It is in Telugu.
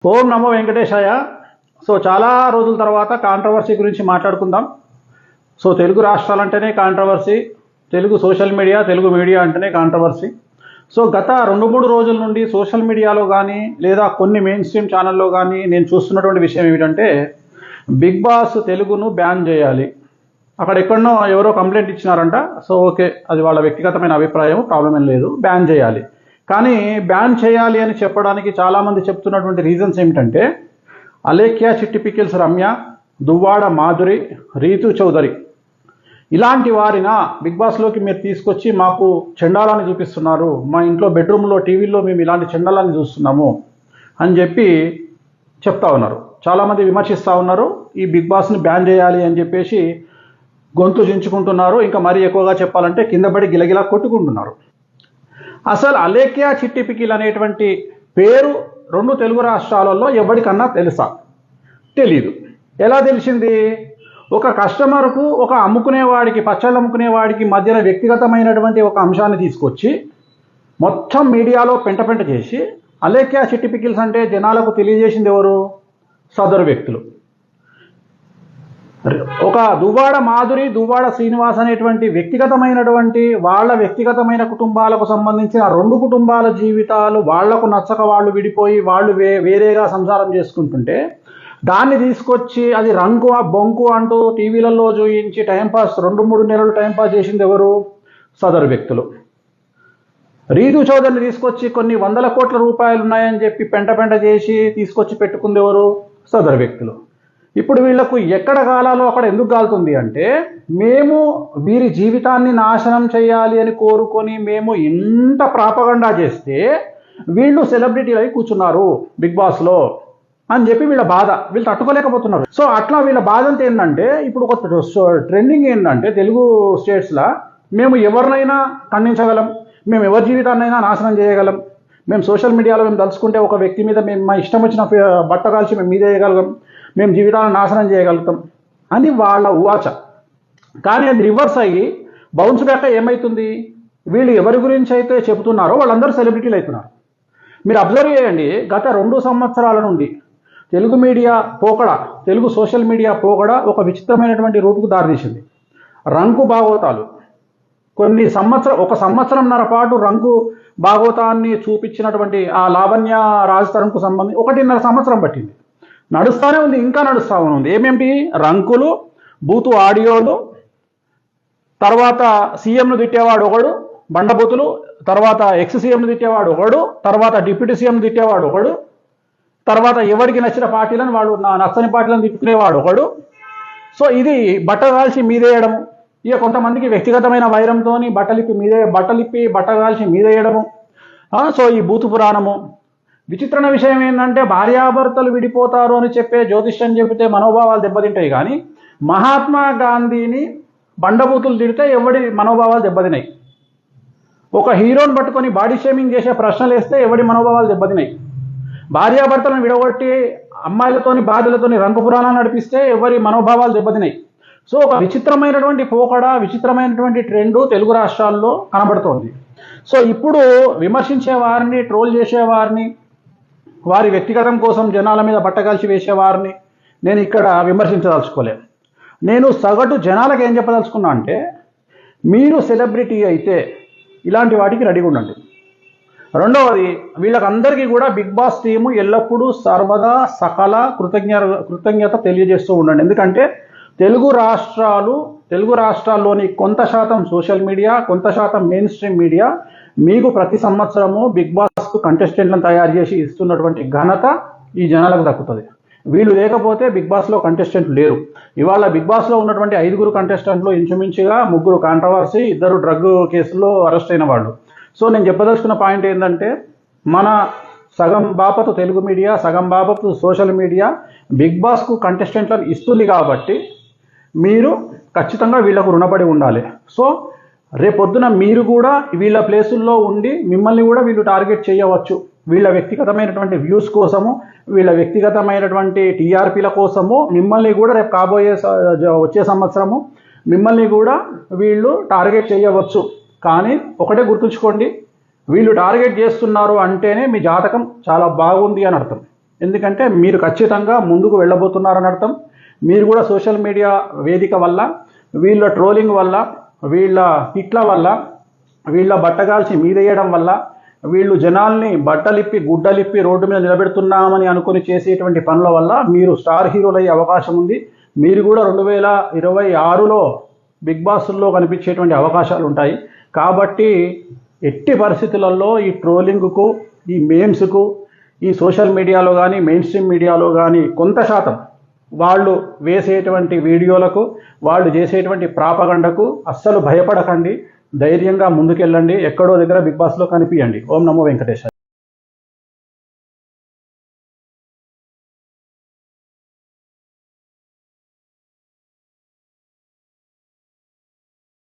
ఓం నమో వెంకటేశాయ. సో చాలా రోజుల తర్వాత కాంట్రవర్సీ గురించి మాట్లాడుకుందాం. సో తెలుగు రాష్ట్రాలంటేనే controversy, Telugu social media, Telugu media అంటేనే కాంట్రవర్సీ. సో గత 2-3 రోజుల నుండి సోషల్ మీడియాలో కానీ లేదా కొన్ని మెయిన్ స్ట్రీమ్ ఛానల్లో కానీ నేను చూస్తున్నటువంటి విషయం ఏమిటంటే, బిగ్ బాస్ తెలుగును బ్యాన్ చేయాలి. అక్కడ ఎక్కడనో ఎవరో కంప్లైంట్ ఇచ్చినారంట. సో ఓకే, అది వాళ్ళ వ్యక్తిగతమైన అభిప్రాయం, ప్రాబ్లం ఏం లేదు, బ్యాన్ చేయాలి. కానీ బ్యాన్ చేయాలి అని చెప్పడానికి చాలామంది చెప్తున్నటువంటి రీజన్స్ ఏమిటంటే, అలేఖ్య చిట్టి పికిల్స్ రమ్య, దువ్వాడ మాధురి, రీతు చౌదరి ఇలాంటి వారిన బిగ్ బాస్లోకి మీరు తీసుకొచ్చి మాకు చెండాలాన్ని చూపిస్తున్నారు, మా ఇంట్లో బెడ్రూమ్లో టీవీలో మేము ఇలాంటి చెండాలాన్ని చూస్తున్నాము అని చెప్పి చెప్తా ఉన్నారు. చాలామంది విమర్శిస్తూ ఉన్నారు. ఈ బిగ్ బాస్ని బ్యాన్ చేయాలి అని చెప్పేసి గొంతు చించుకుంటున్నారు. ఇంకా మరీ ఎక్కువగా చెప్పాలంటే కింద పడి గిలగిలా కొట్టుకుంటున్నారు. అసలు అలేఖ్య చిట్టి పికిల్ అనేటువంటి పేరు 2 తెలుగు రాష్ట్రాలలో ఎవరికన్నా తెలుసా? తెలీదు. ఎలా తెలిసింది? ఒక కస్టమర్కు, ఒక అమ్ముకునేవాడికి, పచ్చళ్ళు అమ్ముకునేవాడికి మధ్యన వ్యక్తిగతమైనటువంటి ఒక అంశాన్ని తీసుకొచ్చి మొత్తం మీడియాలో పెంట చేసి అలేఖ్య చిట్టి పికిల్స్ అంటే జనాలకు తెలియజేసింది ఎవరు? సదరు వ్యక్తులు. ఒక దువ్వాడ మాధురి, దువ్వాడ శ్రీనివాస్ అనేటువంటి వ్యక్తిగతమైనటువంటి వాళ్ళ వ్యక్తిగతమైన కుటుంబాలకు సంబంధించిన 2 కుటుంబాల జీవితాలు వాళ్లకు నచ్చక వాళ్ళు విడిపోయి వాళ్ళు వేరేగా సంసారం చేసుకుంటుంటే దాన్ని తీసుకొచ్చి అది రంకు బొంకు అంటూ టీవీలలో చూయించి టైంపాస్ 2-3 నెలలు టైంపాస్ చేసింది ఎవరు? సదరు వ్యక్తులు. రీతు చౌదరిని తీసుకొచ్చి కొన్ని 100 కోట్ల రూపాయలు ఉన్నాయని చెప్పి పెంట చేసి తీసుకొచ్చి పెట్టుకుంది ఎవరు? సదరు వ్యక్తులు. ఇప్పుడు వీళ్లకు ఎక్కడ గాలాలో అక్కడ ఎందుకు గాలుతుంది అంటే, మేము వీరి జీవితాన్ని నాశనం చేయాలి అని కోరుకొని మేము ఇంత ప్రాపగండా చేస్తే వీళ్ళు సెలబ్రిటీలు అయి కూర్చున్నారు బిగ్ బాస్లో అని చెప్పి వీళ్ళ బాధ. వీళ్ళు తట్టుకోలేకపోతున్నారు. సో అట్లా వీళ్ళ బాధ అంతా ఏంటంటే, ఇప్పుడు ఒక ట్రెండింగ్ ఏంటంటే తెలుగు స్టేట్స్లో, మేము ఎవరినైనా ఖండించగలం, మేము ఎవరి జీవితాన్నైనా నాశనం చేయగలం, మేము సోషల్ మీడియాలో మేము తలుచుకుంటే ఒక వ్యక్తి మీద మేము మా ఇష్టం వచ్చిన బట్ట కాల్చి మేము మీద వేయగలం, మేము జీవితాలను నాశనం చేయగలుగుతాం అని వాళ్ళ ఊహ. కానీ అది రివర్స్ అయ్యి బౌన్స్ బ్యాక్ ఏమవుతుంది? వీళ్ళు ఎవరి గురించి అయితే చెబుతున్నారో వాళ్ళందరూ సెలబ్రిటీలు అవుతున్నారు. మీరు అబ్జర్వ్ చేయండి, గత 2 సంవత్సరాల నుండి తెలుగు మీడియా పోకడ, తెలుగు సోషల్ మీడియా పోకడ ఒక విచిత్రమైనటువంటి రూపుకు దారితీసింది. రంకు భాగవతాలు ఒక సంవత్సరంన్నర పాటు రంకు భాగవతాన్ని చూపించినటువంటి ఆ లావణ్య రాజతరంకు సంబంధించి 1.5 సంవత్సరం పట్టింది. నడుస్తూనే ఉంది, ఇంకా నడుస్తూ ఉంది. ఏమేమిటి? రంకులు, బూతు ఆడియోలు, తర్వాత సీఎంను తిట్టేవాడు ఒకడు, బండబూతులు, తర్వాత ఎక్స్ సీఎంను తిట్టేవాడు ఒకడు, తర్వాత డిప్యూటీ సీఎంను తిట్టేవాడు ఒకడు, తర్వాత ఎవరికి నచ్చిన పార్టీలను వాళ్ళు నచ్చని పార్టీలను తిట్టుకునేవాడు ఒకడు. సో ఇది బట్ట కాల్చి మీదేయడము. ఇక కొంతమందికి వ్యక్తిగతమైన వైరంతో బట్టలిప్పి బట్ట కాల్చి మీదేయడము. సో ఈ బూతు పురాణము. విచిత్రమైన విషయం ఏంటంటే, భార్యాభర్తలు విడిపోతారు అని చెప్పే జ్యోతిష్యం చెబితే మనోభావాలు దెబ్బతింటాయి, కానీ మహాత్మా గాంధీని బండబూతులు తిడితే ఎవడి మనోభావాలు దెబ్బతినాయి. ఒక హీరోని పట్టుకొని బాడీ షేమింగ్ చేసే ప్రశ్నలు వేస్తే ఎవడి మనోభావాలు దెబ్బతినాయి. భార్యాభర్తలను విడగొట్టి అమ్మాయిలతోని భార్యలతోని రంగు పురాణాలు నడిపిస్తే ఎవరి మనోభావాలు దెబ్బతినాయి. సో ఒక విచిత్రమైనటువంటి పోకడ, విచిత్రమైనటువంటి ట్రెండ్ తెలుగు రాష్ట్రాల్లో కనబడుతోంది. సో ఇప్పుడు విమర్శించే వారిని, ట్రోల్ చేసేవారిని, వారి వ్యక్తిగతం కోసం జనాల మీద బట్టగాల్చి వేసేవారిని నేను ఇక్కడ విమర్శించదలుచుకోలేదు. నేను సగటు జనాలకు ఏం చెప్పదలుచుకున్నా అంటే, మీరు సెలబ్రిటీ అయితే ఇలాంటి వాటికి రెడీగా ఉండండి. రెండవది, వీళ్ళకందరికీ కూడా బిగ్ బాస్ టీము ఎల్లప్పుడూ సర్వదా సకల కృతజ్ఞత తెలియజేస్తూ ఉండండి. ఎందుకంటే తెలుగు రాష్ట్రాల్లోని కొంత శాతం సోషల్ మీడియా, కొంత శాతం మెయిన్ స్ట్రీమ్ మీడియా మీకు ప్రతి సంవత్సరము బిగ్ బాస్కు కంటెస్టెంట్లను తయారు చేసి ఇస్తున్నటువంటి ఘనత ఈ జనాలకు దక్కుతుంది. వీళ్ళు లేకపోతే బిగ్ బాస్లో కంటెస్టెంట్లు లేరు. ఇవాళ బిగ్ బాస్లో ఉన్నటువంటి 5 కంటెస్టెంట్లు ఇంచుమించుగా 3 కాంట్రవర్సీ, 2 డ్రగ్ కేసుల్లో అరెస్ట్ అయిన వాళ్ళు. సో నేను చెప్పదలుచుకున్న పాయింట్ ఏంటంటే, మన సగం బాపతు తెలుగు మీడియా, సగం బాపతు సోషల్ మీడియా బిగ్ బాస్కు కంటెస్టెంట్లను ఇస్తుంది కాబట్టి మీరు ఖచ్చితంగా వీళ్ళకు రుణపడి ఉండాలి. సో రేపొద్దున మీరు కూడా వీళ్ళ ప్లేసుల్లో ఉండి మిమ్మల్ని కూడా వీళ్ళు టార్గెట్ చేయవచ్చు. వీళ్ళ వ్యక్తిగతమైనటువంటి వ్యూస్ కోసము, వీళ్ళ వ్యక్తిగతమైనటువంటి టీఆర్పీల కోసము మిమ్మల్ని కూడా రేపు వచ్చే సంవత్సరము మిమ్మల్ని కూడా వీళ్ళు టార్గెట్ చేయవచ్చు. కానీ ఒకటే గుర్తుంచుకోండి, వీళ్ళు టార్గెట్ చేస్తున్నారు అంటేనే మీ జాతకం చాలా బాగుంది అని అర్థం. ఎందుకంటే మీరు ఖచ్చితంగా ముందుకు వెళ్ళబోతున్నారని అర్థం. మీరు కూడా సోషల్ మీడియా వేదిక వల్ల, వీళ్ళ ట్రోలింగ్ వల్ల, వీళ్ళ తిట్ల వల్ల, వీళ్ళ బట్టగాల్చి మీదేయడం వల్ల, వీళ్ళు జనాల్ని బట్టలిప్పి గుడ్డలిప్పి రోడ్డు మీద నిలబెడుతున్నామని అనుకుని చేసేటువంటి పనుల వల్ల మీరు స్టార్ హీరోలు అయ్యే అవకాశం ఉంది. మీరు కూడా 2026లో బిగ్ బాస్లో కనిపించేటువంటి అవకాశాలు ఉంటాయి. కాబట్టి ఎట్టి పరిస్థితులలో ఈ ట్రోలింగ్కు, ఈ మేమ్స్కు, ఈ సోషల్ మీడియాలో కానీ మెయిన్ స్ట్రీమ్ మీడియాలో కానీ కొంత శాతం వాళ్ళు వేసేటువంటి వీడియోలకు, వాళ్ళు చేసేటువంటి ప్రాపగండకు అస్సలు భయపడకండి. ధైర్యంగా ముందుకెళ్ళండి. ఎక్కడో దగ్గర బిగ్ బాస్లో కనిపించండి. ఓం నమో వెంకటేశాయ.